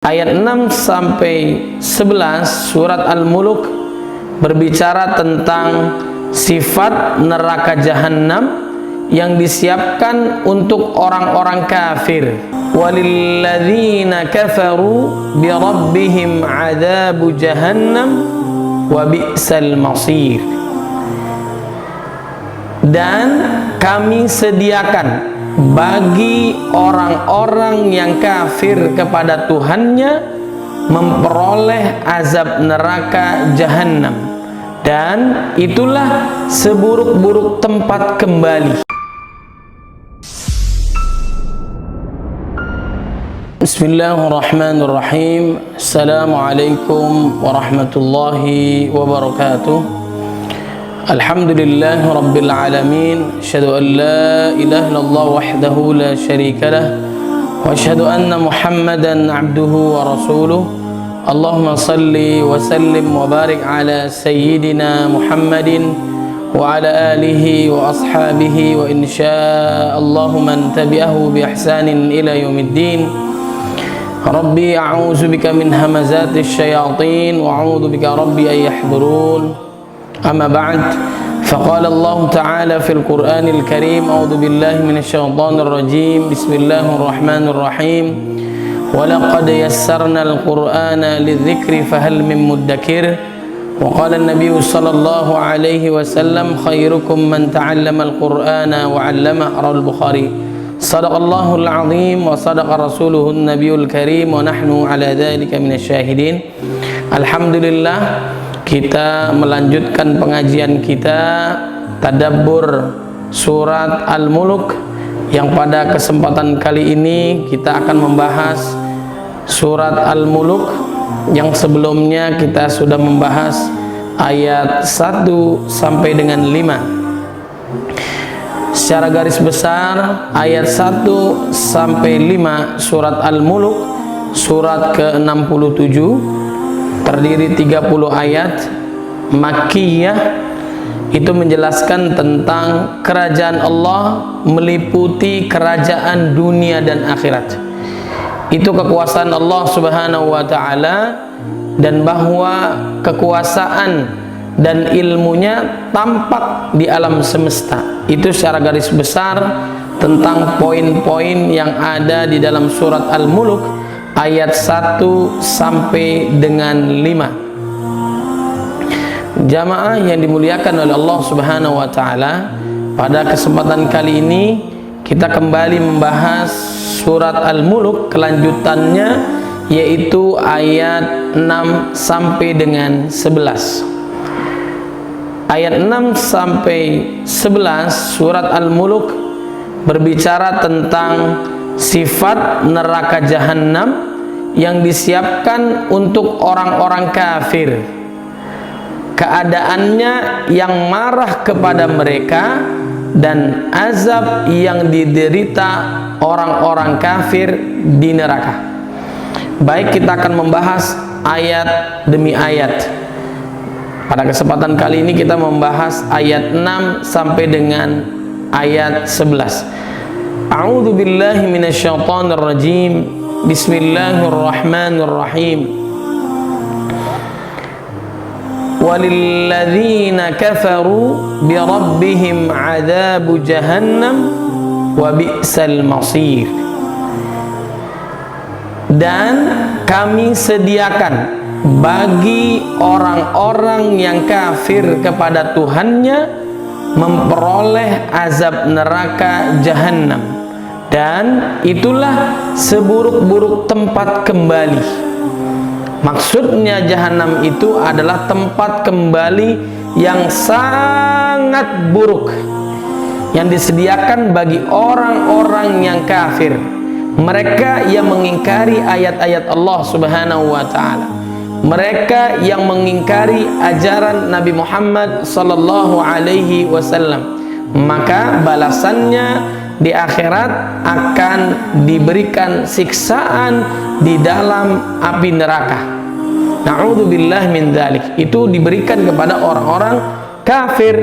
Ayat 6 sampai 11 surat Al-Muluk berbicara tentang sifat neraka Jahannam yang disiapkan untuk orang-orang kafir. Walilladzina kafaru bi rabbihim adzabu jahannam wa bi'sal masir. Dan kami sediakan bagi orang-orang yang kafir kepada Tuhannya memperoleh azab neraka Jahannam, dan itulah seburuk-buruk tempat kembali. Bismillahirrahmanirrahim. Assalamualaikum warahmatullahi wabarakatuh. Alhamdulillahi rabbil alamin. Asyhadu an la ilaha illallah wahdahu la syarika lah, wa asyhadu anna Muhammadan abduhu wa rasuluh. Allahumma salli wa sallim wa barik ala sayyidina Muhammadin wa ala alihi wa ashabihi wa insyaallahu man tabi'ahu bi ihsanin ila yaumiddin. Rabbi a'udzu bika min hamazatis syayatin wa a'udzu bika rabbi ay yahdurun. أما بعد فقال الله تعالى في القرآن الكريم أعوذ بالله من الشيطان الرجيم بسم الله الرحمن الرحيم ولقد يسرنا القرآن للذكر فهل من مدكر وقال النبي صلى الله عليه وسلم خيركم من تعلم القرآن وعلمه رواه البخاري صدق الله العظيم وصدق رسوله النبي الكريم ونحن على ذلك من الشاهدين. Alhamdulillah, kita melanjutkan pengajian kita tadabbur surat Al-Muluk, yang pada kesempatan kali ini kita akan membahas surat Al-Muluk yang sebelumnya kita sudah membahas ayat 1 sampai dengan 5. Secara garis besar ayat 1 sampai 5 surat Al-Muluk, surat ke-67, terdiri 30 ayat Makkiyah. Itu menjelaskan tentang kerajaan Allah meliputi kerajaan dunia dan akhirat. Itu kekuasaan Allah Subhanahu wa ta'ala, dan bahwa kekuasaan dan ilmunya tampak di alam semesta. Itu secara garis besar tentang poin-poin yang ada di dalam surat Al-Muluk ayat 1 sampai dengan 5. Jamaah yang dimuliakan oleh Allah Subhanahu wa ta'ala, pada kesempatan kali ini kita kembali membahas surat Al-Muluk kelanjutannya, yaitu ayat 6 sampai dengan 11. Ayat 6 sampai 11 surat Al-Muluk berbicara tentang sifat neraka Jahannam yang disiapkan untuk orang-orang kafir. Keadaannya yang marah kepada mereka dan azab yang diderita orang-orang kafir di neraka. Baik, kita akan membahas ayat demi ayat. Pada kesempatan kali ini kita membahas ayat 6 sampai dengan ayat 11. A'udzu billahi minasyaitonir rajim. Bismillahirrahmanirrahim. Walilladzina kafaru bi rabbihim adzabu jahannam wa bi'sal masir. Dan kami sediakan bagi orang-orang yang kafir kepada Tuhannya memperoleh azab neraka Jahannam, dan itulah seburuk-buruk tempat kembali. Maksudnya Jahannam itu adalah tempat kembali yang sangat buruk yang disediakan bagi orang-orang yang kafir, mereka yang mengingkari ayat-ayat Allah Subhanahu wa ta'ala, mereka yang mengingkari ajaran Nabi Muhammad sallallahu alaihi wasallam. Maka balasannya di akhirat akan diberikan siksaan di dalam api neraka. Na'udzubillah min dzalik. Itu diberikan kepada orang-orang kafir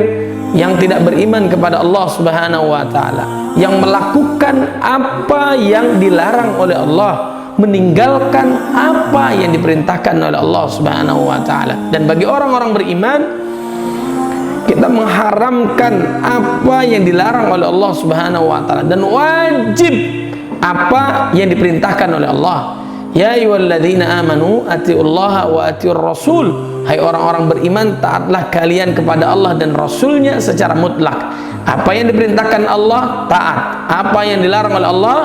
yang tidak beriman kepada Allah Subhanahu wa ta'ala, yang melakukan apa yang dilarang oleh Allah meninggalkan apa yang diperintahkan oleh Allah Subhanahu wa taala. Dan bagi orang-orang beriman, kita mengharamkan apa yang dilarang oleh Allah Subhanahu wa taala dan wajib apa yang diperintahkan oleh Allah. Ya ayyuhalladzina amanu atiullaha wa atiur rasul. Hai orang-orang beriman, taatlah kalian kepada Allah dan Rasulnya secara mutlak. Apa yang diperintahkan Allah, taat. Apa yang dilarang oleh Allah,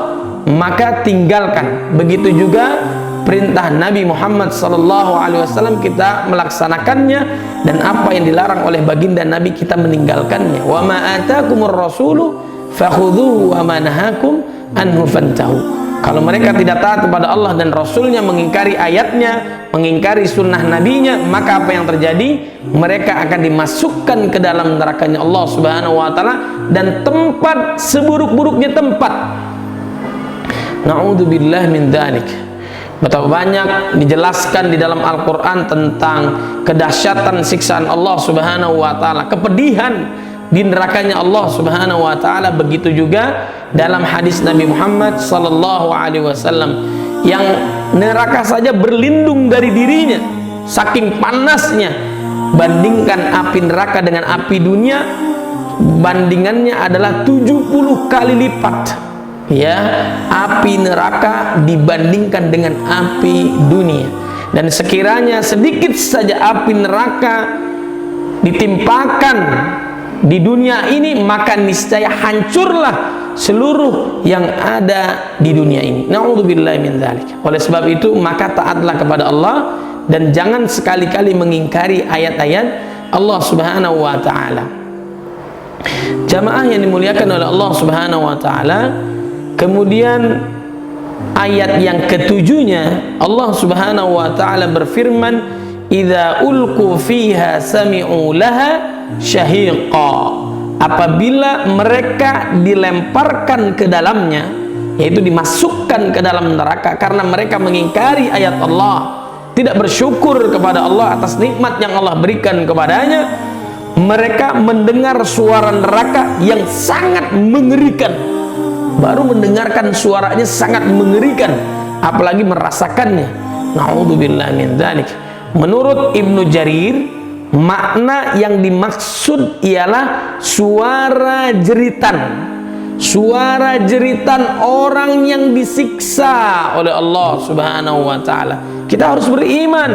maka tinggalkan. Begitu juga perintah Nabi Muhammad SAW, kita melaksanakannya, dan apa yang dilarang oleh baginda Nabi, kita meninggalkannya. Wa ma atakumur rasulu fakhudhuhu wa ma nahakum anhu fantahu. Kalau mereka tidak taat kepada Allah dan Rasulnya, mengingkari ayatnya, mengingkari sunnah nabinya, maka apa yang terjadi? Mereka akan dimasukkan ke dalam nerakanya Allah Subhanahu wa taala, dan tempat seburuk-buruknya tempat. Na'udzubillah min dzalik. Betapa banyak dijelaskan di dalam Al-Quran tentang kedahsyatan siksaan Allah Subhanahu wa taala, kepedihan di nerakanya Allah Subhanahu wa taala. Begitu juga dalam hadis Nabi Muhammad sallallahu alaihi wasallam, yang neraka saja berlindung dari dirinya saking panasnya. Bandingkan api neraka dengan api dunia, bandingannya adalah 70 kali lipat. Ya, api neraka dibandingkan dengan api dunia. Dan sekiranya sedikit saja api neraka ditimpakan di dunia ini, maka niscaya hancurlah seluruh yang ada di dunia ini. Na'udzubillahi min dzalik. Oleh sebab itu, maka taatlah kepada Allah dan jangan sekali-kali mengingkari ayat-ayat Allah Subhanahu wa taala. Jamaah yang dimuliakan oleh Allah Subhanahu wa taala, kemudian ayat yang ketujuhnya Allah Subhanahu wa taala berfirman, "Idza ulqu fiha sami'u laha syahiqa." Apabila mereka dilemparkan ke dalamnya, yaitu dimasukkan ke dalam neraka karena mereka mengingkari ayat Allah, tidak bersyukur kepada Allah atas nikmat yang Allah berikan kepadanya, mereka mendengar suara neraka yang sangat mengerikan. Baru mendengarkan suaranya sangat mengerikan, apalagi merasakannya. Na'udzubillah min dzalik. Menurut Ibnu Jarir, makna yang dimaksud ialah suara jeritan. Suara jeritan orang yang disiksa oleh Allah Subhanahu wa taala. Kita harus beriman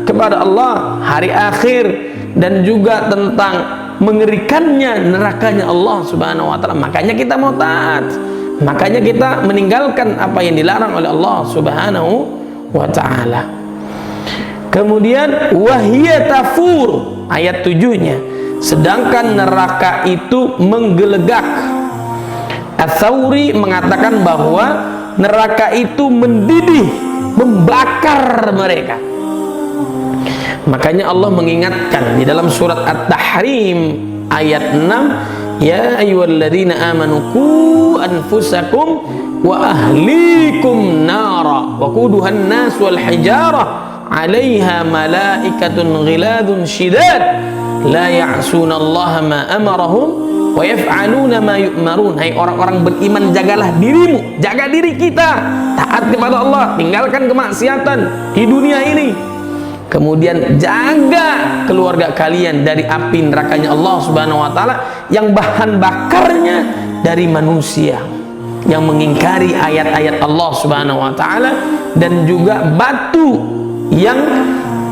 kepada Allah, hari akhir, dan juga tentang mengerikannya nerakanya Allah Subhanahu wa taala. Makanya kita mau taat. Makanya kita meninggalkan apa yang dilarang oleh Allah Subhanahu wa taala. Kemudian wahiyya tafur, ayat 7-nya, sedangkan neraka itu menggelegak. Ats-Tsauri mengatakan bahwa neraka itu mendidih, membakar mereka. Makanya Allah mengingatkan di dalam surat At-Tahrim ayat 6, ya ayyuhalladzina amanu qu anfusakum wa ahlikum nara wa quduhan nas wal hijarah 'alaiha malaikatun ghiladun syidad la ya'sunallaha ma amarahum wa yaf'aluna ma yu'marun. Hai orang-orang beriman, jagalah dirimu, jaga diri kita, taat kepada Allah, tinggalkan kemaksiatan di dunia ini. Kemudian jaga keluarga kalian dari api nerakanya Allah Subhanahu wa taala yang bahan bakarnya dari manusia yang mengingkari ayat-ayat Allah Subhanahu wa taala, dan juga batu yang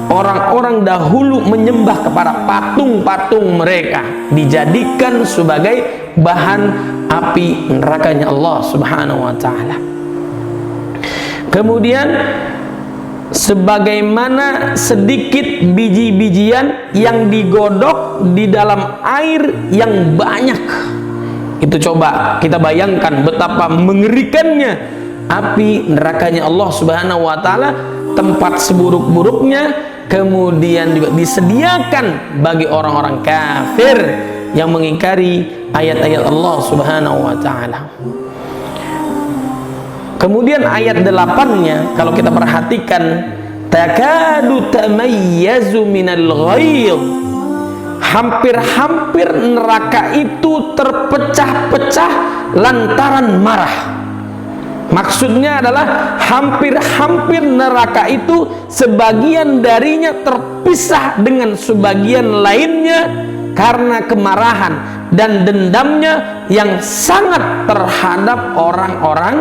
orang-orang dahulu menyembah kepada patung-patung mereka dijadikan sebagai bahan api nerakanya Allah Subhanahu wa taala. Kemudian sebagaimana sedikit biji-bijian yang digodok di dalam air yang banyak. Itu coba kita bayangkan betapa mengerikannya api nerakanya Allah Subhanahu wa taala, tempat seburuk-buruknya, kemudian juga disediakan bagi orang-orang kafir yang mengingkari ayat-ayat Allah Subhanahu wa taala. Kemudian ayat 8-nya kalau kita perhatikan, takadu tamayyazu minal ghaidh, hampir-hampir neraka itu terpecah-pecah lantaran marah. Maksudnya adalah hampir-hampir neraka itu sebagian darinya terpisah dengan sebagian lainnya karena kemarahan dan dendamnya yang sangat terhadap orang-orang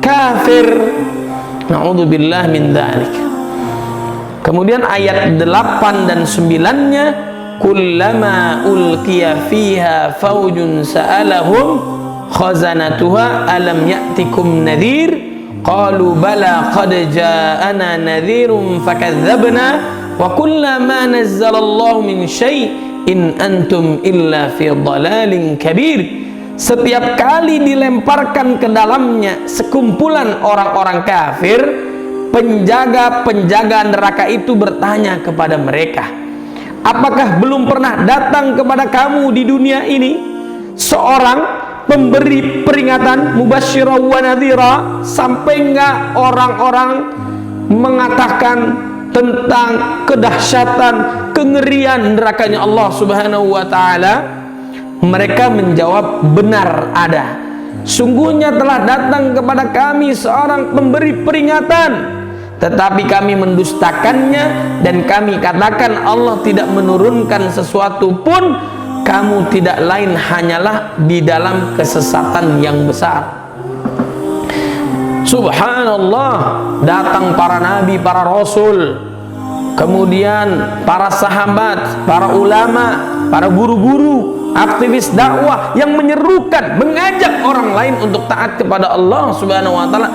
kafir. Na'udzubillah min dzalik. Kemudian ayat 8 dan 9-nya, kullama ulqiya fiha faujun sa'alahum khazanatuha alam ya'tikum nadhir qalu bala qad ja'ana nadhirun fakadzabna wa kullama nazzalallahu min syai' in antum illa fi dhalalin kabir. Setiap kali dilemparkan ke dalamnya sekumpulan orang-orang kafir, penjaga-penjaga neraka itu bertanya kepada mereka, apakah belum pernah datang kepada kamu di dunia ini seorang pemberi peringatan, mubasysyira wa nadhira? Sampai enggak orang-orang mengatakan tentang kedahsyatan, kengerian nerakanya Allah Subhanahu wa taala? Mereka menjawab, benar ada. Sungguhnya telah datang kepada kami seorang pemberi peringatan, tetapi kami mendustakannya dan kami katakan Allah tidak menurunkan sesuatu pun. Kamu tidak lain hanyalah di dalam kesesatan yang besar. Subhanallah, datang para nabi, para rasul, kemudian para sahabat, para ulama, para guru-guru, aktivis dakwah yang menyerukan, mengajak orang lain untuk taat kepada Allah Subhanahu wa taala.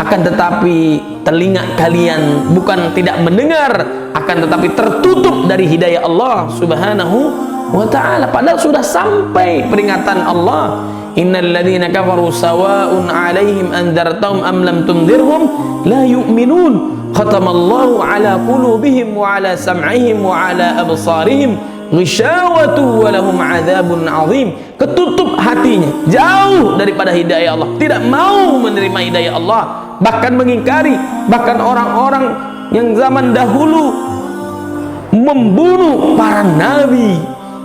Akan tetapi telinga kalian bukan tidak mendengar, akan tetapi tertutup dari hidayah Allah Subhanahu wa ta'ala. Padahal sudah sampai peringatan Allah, innal ladzina kafaru sawa'un 'alaihim andzartahum am lam tundzirhum la yu'minun khatamallahu 'ala qulubihim wa 'ala sam'ihim wa 'ala absarihim ghisyawatu wa lahum 'adzabun 'adzim. Ketutup hatinya, jauh daripada hidayah Allah, tidak mau menerima hidayah Allah, bahkan mengingkari. Bahkan orang-orang yang zaman dahulu membunuh para nabi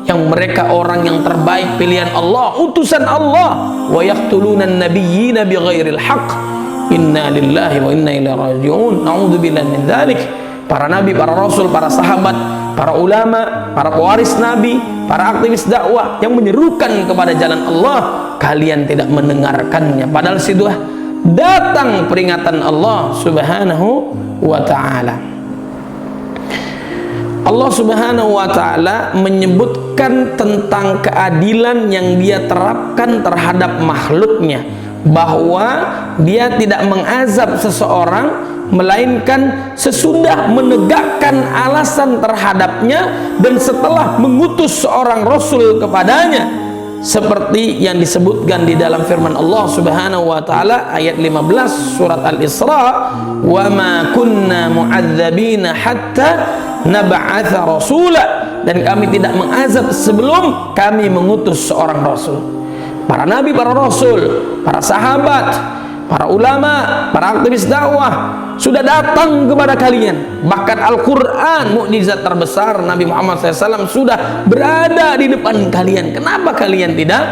yang mereka orang yang terbaik, pilihan Allah, utusan Allah. Wa yaqtuluna an-nabiyyina bighairil haqq. Inna lillahi wa inna ilaihi raji'un. Na'udzubillahi min dzalik. Para nabi, para rasul, para sahabat, para ulama, para pewaris nabi, para aktivis dakwah yang menyerukan kepada jalan Allah, kalian tidak mendengarkannya. Padahal sudah datang peringatan Allah Subhanahu wa ta'ala. Allah Subhanahu wa ta'ala menyebutkan tentang keadilan yang dia terapkan terhadap makhluknya, bahwa dia tidak mengazab seseorang melainkan sesudah menegakkan alasan terhadapnya dan setelah mengutus seorang rasul kepadanya, seperti yang disebutkan di dalam firman Allah Subhanahu wa taala ayat 15 surat Al-Isra, wa ma kunna mu'adzabina hatta nab'atha rasula, dan kami tidak mengazab sebelum kami mengutus seorang rasul. Para nabi, para rasul, para sahabat, para ulama, para aktivis dakwah sudah datang kepada kalian. Bahkan Al-Quran, mukjizat terbesar Nabi Muhammad SAW, sudah berada di depan kalian. Kenapa kalian tidak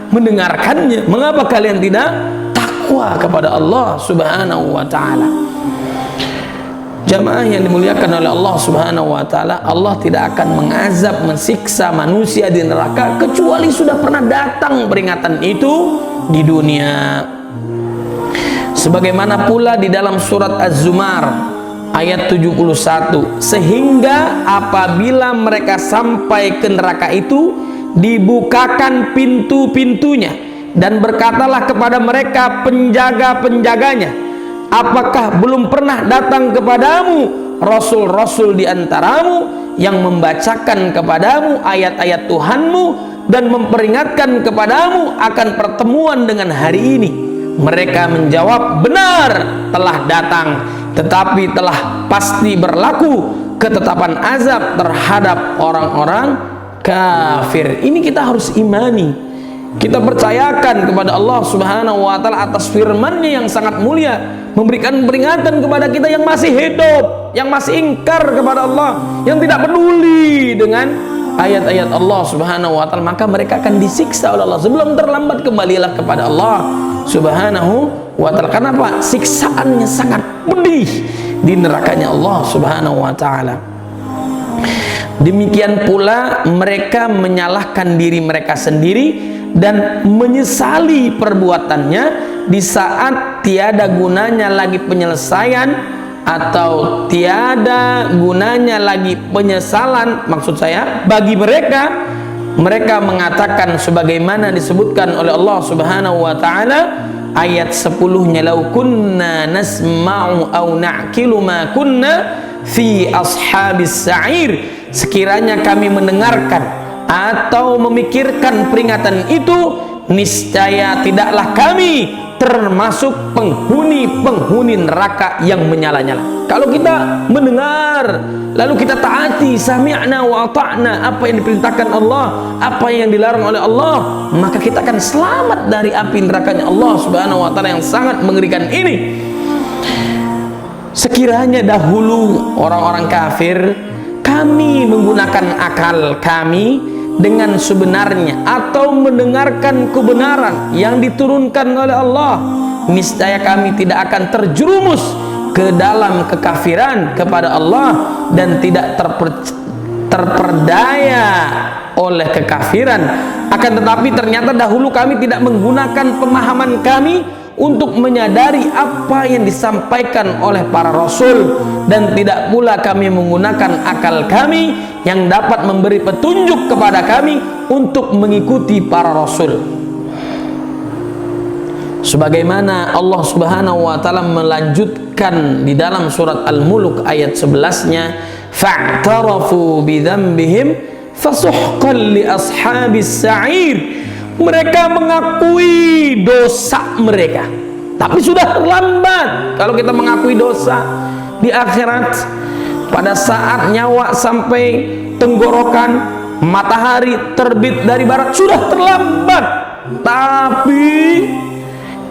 mendengarkannya? Mengapa kalian tidak takwa kepada Allah Subhanahu wa ta'ala? Jamaah yang dimuliakan oleh Allah Subhanahu wa ta'ala, Allah tidak akan mengazab, mensiksa manusia di neraka kecuali sudah pernah datang peringatan itu di dunia. Sebagaimana pula di dalam surat Az-Zumar ayat 71, sehingga apabila mereka sampai ke neraka itu dibukakan pintu-pintunya dan berkatalah kepada mereka penjaga-penjaganya, apakah belum pernah datang kepadamu rasul-rasul di antaramu yang membacakan kepadamu ayat-ayat Tuhanmu dan memperingatkan kepadamu akan pertemuan dengan hari ini? Mereka menjawab, benar, telah datang, tetapi telah pasti berlaku ketetapan azab terhadap orang-orang kafir. Ini kita harus imani, kita percayakan kepada Allah Subhanahu wa ta'ala atas firman-Nya yang sangat mulia, memberikan peringatan kepada kita yang masih hidup, yang masih ingkar kepada Allah, yang tidak peduli dengan ayat-ayat Allah Subhanahu wa ta'ala, maka mereka akan disiksa oleh Allah. Sebelum terlambat, kembalilah kepada Allah Subhanahu wa ta'ala. Kenapa? Siksaannya sangat pedih di nerakanya Allah Subhanahu wa ta'ala. Demikian pula mereka menyalahkan diri mereka sendiri dan menyesali perbuatannya di saat tiada gunanya lagi penyelesaian atau tiada gunanya lagi penyesalan. Maksud saya, bagi mereka mengatakan sebagaimana disebutkan oleh Allah Subhanahu wa ta'ala ayat 10-nya, lau kunna nasma'u aw na'qilu ma kunna fi ashabis sa'ir. Sekiranya kami mendengarkan atau memikirkan peringatan itu, niscaya tidaklah kami termasuk penghuni neraka yang menyala-nyala. Kalau kita mendengar lalu kita taati, sami'na wa ata'na, apa yang diperintahkan Allah, apa yang dilarang oleh Allah, maka kita akan selamat dari api nerakanya Allah Subhanahu wa ta'ala yang sangat mengerikan ini. Sekiranya dahulu orang-orang kafir kami menggunakan akal kami dengan sebenarnya atau mendengarkan kebenaran yang diturunkan oleh Allah, niscaya kami tidak akan terjerumus ke dalam kekafiran kepada Allah dan tidak terperdaya oleh kekafiran. Akan tetapi ternyata dahulu kami tidak menggunakan pemahaman kami untuk menyadari apa yang disampaikan oleh para rasul, dan tidak pula kami menggunakan akal kami yang dapat memberi petunjuk kepada kami untuk mengikuti para rasul. Sebagaimana Allah Subhanahu wa ta'ala melanjutkan di dalam surat Al-Mulk ayat 11-nya, fa'tarafu bidzambihim fasuhqan li ashabis sa'ir. Mereka mengakui dosa mereka, tapi sudah terlambat. Kalau kita mengakui dosa di akhirat, pada saat nyawa sampai tenggorokan, matahari terbit dari barat, sudah terlambat. Tapi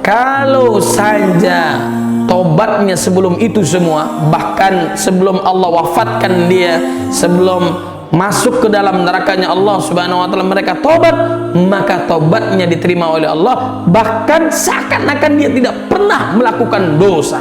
kalau saja tobatnya sebelum itu semua, bahkan sebelum Allah wafatkan dia, sebelum masuk ke dalam nerakanya Allah Subhanahu wa ta'ala, mereka tobat, maka tobatnya diterima oleh Allah, bahkan seakan-akan dia tidak pernah melakukan dosa,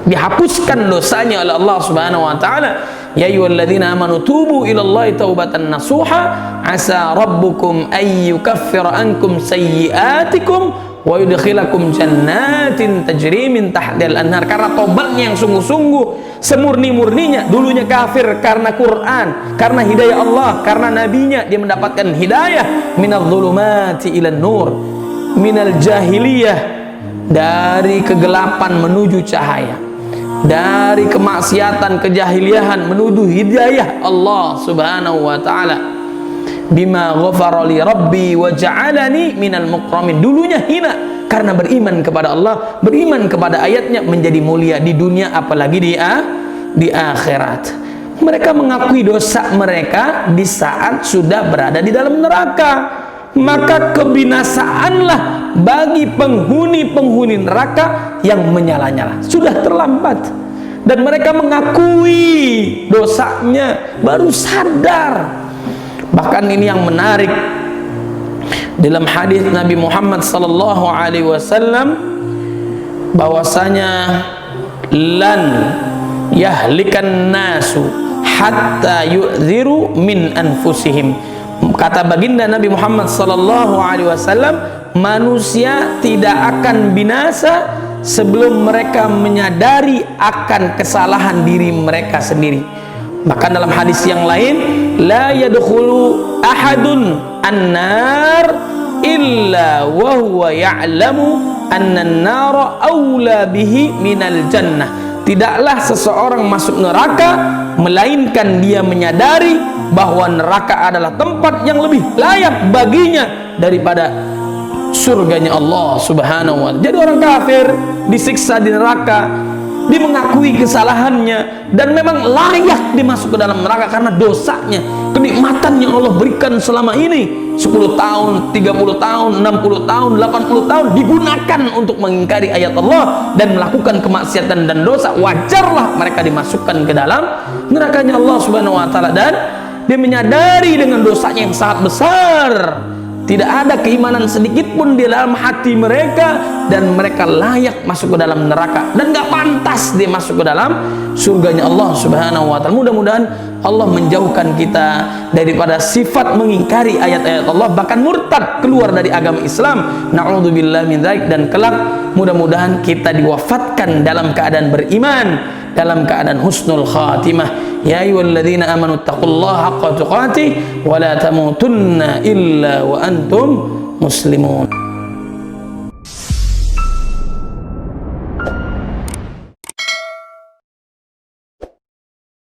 dihapuskan dosanya oleh Allah Subhanahu wa ta'ala. Ya ayyuhalladzina amanu tubu ilallahi taubatan nasuha asa rabbukum ay yukaffira ankum sayyi'atikum wa yudkhilakum jannatin tajri min tahtihal anhar. Karena tobatnya yang sungguh-sungguh, semurni-murninya. Dulunya kafir karena Quran, karena hidayah Allah, karena nabinya, dia mendapatkan hidayah minadh dhulumati ilan nur, minal jahiliyah, dari kegelapan menuju cahaya, dari kemaksiatan kejahiliahan menuju hidayah Allah Subhanahu wa ta'ala. Bima ghafara li rabbi wa ja'alani minal mukramin. Dulunya hina karena beriman kepada Allah, beriman kepada ayatnya, menjadi mulia di dunia apalagi di akhirat. Mereka mengakui dosa mereka di saat sudah berada di dalam neraka, maka kebinasaanlah bagi penghuni neraka yang menyala-nyala. Sudah terlambat, dan mereka mengakui dosanya baru sadar. Bahkan ini yang menarik, dalam hadis Nabi Muhammad sallallahu alaihi wasallam, bahwasanya lan yahlikan nasu hatta yu'dziru min anfusihim. Kata baginda Nabi Muhammad sallallahu alaihi wasallam, manusia tidak akan binasa sebelum mereka menyadari akan kesalahan diri mereka sendiri. Bahkan dalam hadis yang lain, la yadkhulu ahadun an-nar illa wa huwa ya'lamu anna an-nara aula bihi minal jannah. Tidaklah seseorang masuk neraka melainkan dia menyadari bahwa neraka adalah tempat yang lebih layak baginya daripada surganya Allah Subhanahu wa ta'ala. Jadi orang kafir disiksa di neraka, dia mengakui kesalahannya dan memang layak dimasuk ke dalam neraka karena dosanya. Kenikmatan yang Allah berikan selama ini, 10 tahun, 30 tahun, 60 tahun, 80 tahun digunakan untuk mengingkari ayat Allah dan melakukan kemaksiatan dan dosa. Wajarlah mereka dimasukkan ke dalam nerakanya Allah Subhanahu wa ta'ala. Dan dia menyadari dengan dosanya yang sangat besar, tidak ada keimanan sedikit pun di dalam hati mereka, dan mereka layak masuk ke dalam neraka dan gak pantas dia masuk ke dalam surganya Allah Subhanahu wa Ta'ala. Mudah-mudahan Allah menjauhkan kita daripada sifat mengingkari ayat-ayat Allah, bahkan murtad keluar dari agama Islam. Na'udzubillah min dzalik. Dan kelak mudah-mudahan kita diwafatkan dalam keadaan beriman, dalam keadaan husnul khatimah. Ya ayyuhalladzina amanu taqullaha haqqa tuqatih wa la tamutunna illa wa antum muslimun.